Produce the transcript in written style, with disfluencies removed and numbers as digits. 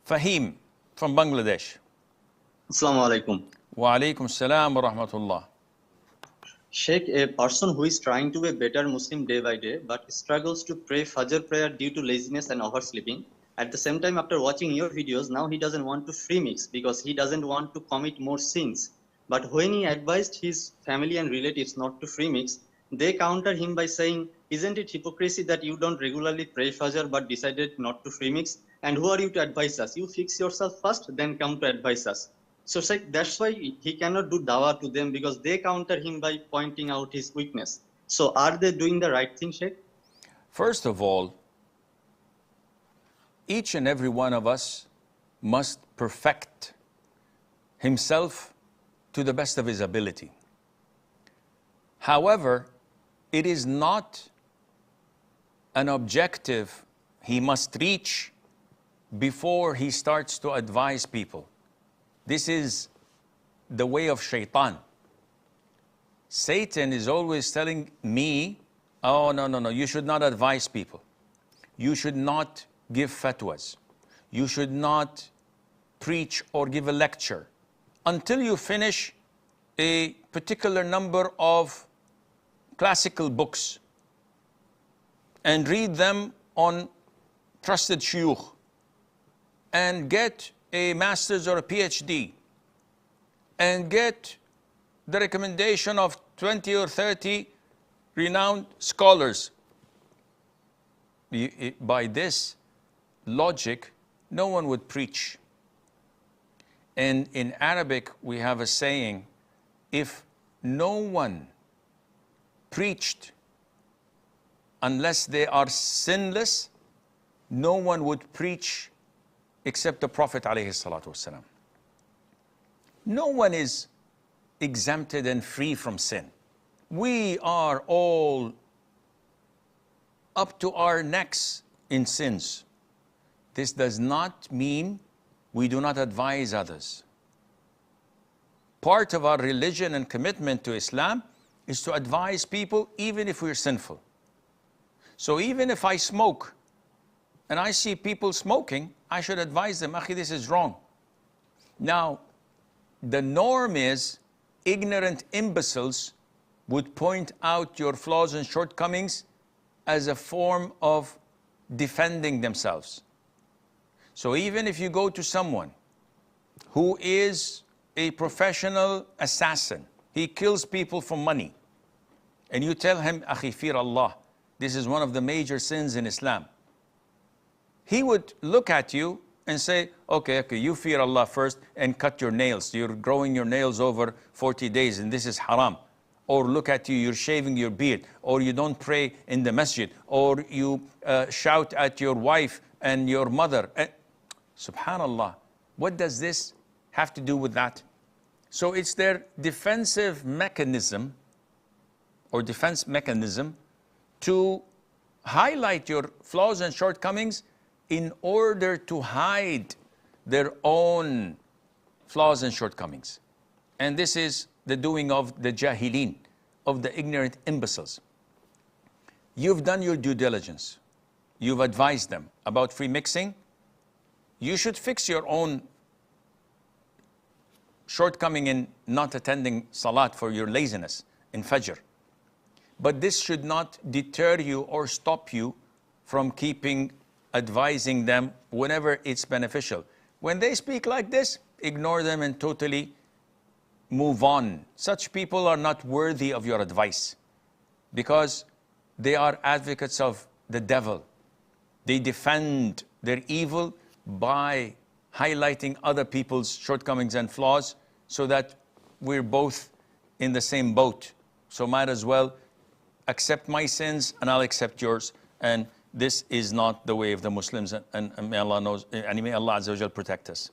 Fahim from Bangladesh. Assalamu alaikum. Wa alaikum salam wa rahmatullah. Sheikh, a person who is trying to be a better Muslim day by day but struggles to pray Fajr prayer due to laziness and oversleeping. At the same time, after watching your videos, now he doesn't want to free mix because he doesn't want to commit more sins. But when he advised his family and relatives not to free mix, they counter him by saying, isn't it hypocrisy that you don't regularly pray Fajr but decided not to free mix? And who are you to advise us? You fix yourself first, then come to advise us. So Sheikh, that's why he cannot do dawah to them because they counter him by pointing out his weakness. So are they doing the right thing, Sheikh? First of all, each and every one of us must perfect himself to the best of his ability. However, it is not an objective he must reach before he starts to advise people. This is the way of shaitan. Satan is always telling me, oh, no, you should not advise people. You should not give fatwas. You should not preach or give a lecture until you finish a particular number of classical books and read them on trusted shuyukh and get a master's or a PhD and get the recommendation of 20 or 30 renowned scholars. By this logic, no one would preach. And in Arabic, we have a saying, if no one preached unless they are sinless, no one would preach except the Prophet ﷺ. No one is exempted and free from sin. We are all up to our necks in sins. This does not mean we do not advise others. Part of our religion and commitment to Islam is to advise people even if we're sinful. So even if I smoke and I see people smoking, I should advise them, Akhi, this is wrong. Now, the norm is ignorant imbeciles would point out your flaws and shortcomings as a form of defending themselves. So even if you go to someone who is a professional assassin, he kills people for money, and you tell him, Akhi, fear Allah, this is one of the major sins in Islam, he would look at you and say, okay, you fear Allah first and cut your nails. You're growing your nails over 40 days and this is haram. Or look at you, you're shaving your beard. Or you don't pray in the masjid. Or you shout at your wife and your mother. Subhanallah, what does this have to do with that? So it's their defensive mechanism or defense mechanism to highlight your flaws and shortcomings in order to hide their own flaws and shortcomings. And this is the doing of the jahilin, of the ignorant imbeciles. You've done your due diligence. You've advised them about free mixing. You should fix your own shortcoming in not attending salat for your laziness in Fajr. But this should not deter you or stop you from advising them whenever it's beneficial. When they speak like this, ignore them and totally move on. Such people are not worthy of your advice because they are advocates of the devil. They defend their evil by highlighting other people's shortcomings and flaws so that we're both in the same boat. So might as well accept my sins and I'll accept yours. And this is not the way of the Muslims, and may Allah knows, and may Allah Azza wa Jal protect us.